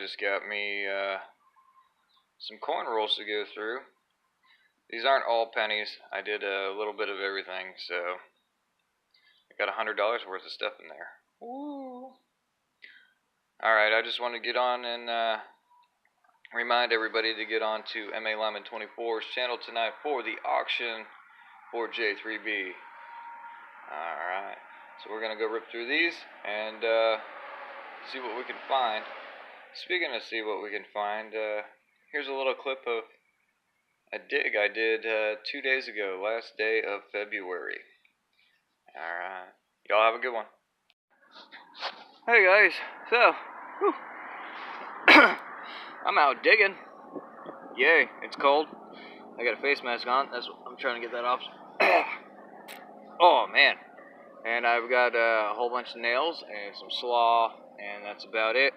just got me some corn rolls to go through. These aren't all pennies. I did a little bit of everything, so I got $100 worth of stuff in there. Woo! Alright, I just want to get on and remind everybody to get on to MA Lyman 24's channel tonight for the auction for J3B. Alright, so we're going to go rip through these and see what we can find. Speaking of see what we can find, here's a little clip of a dig I did 2 days ago, last day of February. Alright, y'all have a good one. Hey guys, so, I'm out digging. Yay, it's cold. I got a face mask on, that's what I'm trying to get that off. Oh man, and I've got a whole bunch of nails and some slaw, and that's about it.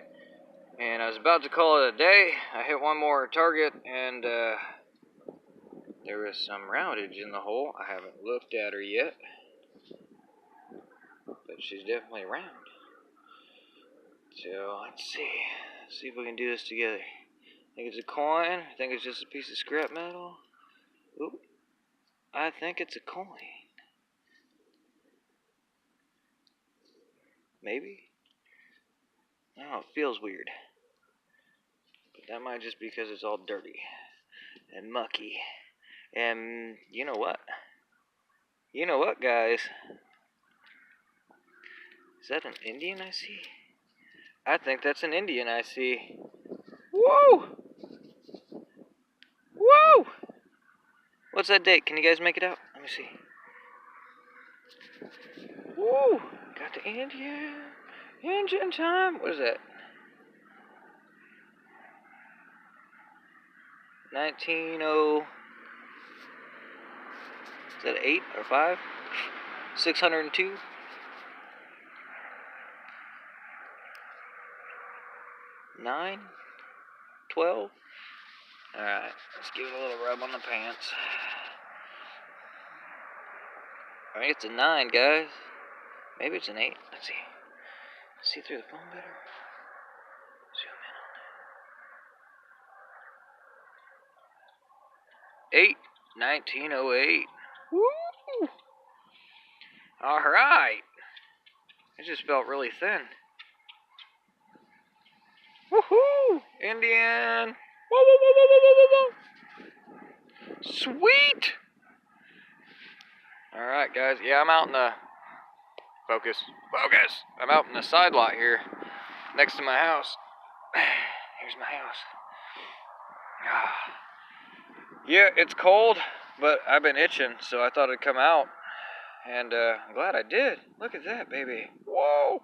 And I was about to call it a day. I hit one more target, and there is some roundage in the hole. I haven't looked at her yet, but she's definitely round. So let's see if we can do this together. I think it's a coin. I think it's just a piece of scrap metal. Oop, I think it's a coin. Maybe? I don't know, it feels weird. But that might just be because it's all dirty and mucky. And you know what? You know what, guys? Is that an Indian I see? I think that's an Indian I see. Whoa! Whoa! What's that date? Can you guys make it out? Let me see. Whoa! Got the Indian. Engine time. What is that? 1900. Is that 8 or 5? 602. 9. 12. Alright, let's give it a little rub on the pants. I think it's a 9, guys. Maybe it's an 8. Let's see. See through the phone better? Zoom in on it. 8. 1908. Woo! Alright. It just felt really thin. Woohoo! Indian! Whoa, whoa, whoa, whoa, whoa, whoa, whoa. Sweet! Alright, guys. Yeah, I'm out in the... Focus. I'm out in the side lot here, next to my house. Here's my house. Yeah, it's cold, but I've been itching, so I thought it'd come out. And I'm glad I did. Look at that, baby. Whoa!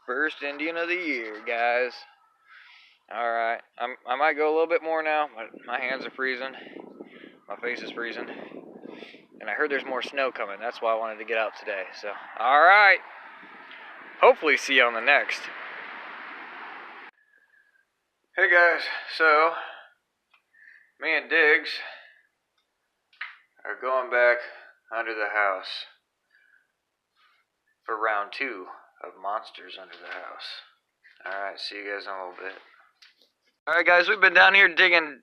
First Indian of the year, guys. Alright, I might go a little bit more now, but my hands are freezing. My face is freezing. And I heard there's more snow coming. That's why I wanted to get out today. So, alright. Hopefully see you on the next. Hey guys, so me and Diggs are going back under the house for round 2 of Monsters Under the House. Alright, see you guys in a little bit. Alright guys, we've been down here digging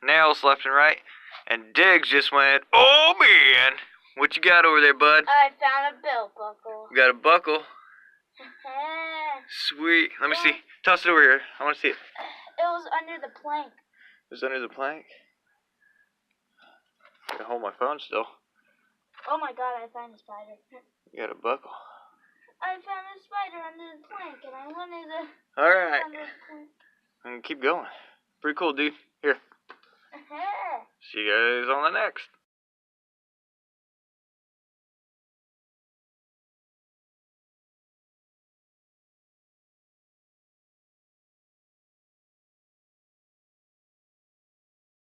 nails left and right, and Diggs just went, oh man! What you got over there, bud? I found a belt buckle. You got a buckle? Sweet. Let me see. Toss it over here. I want to see it. It was under the plank. It was under the plank? I can hold my phone still. Oh my god, I found a spider. You got a buckle. I found a spider under the plank, and I wanted to... Alright. I'm gonna keep going. Pretty cool, dude. Here. See you guys on the next.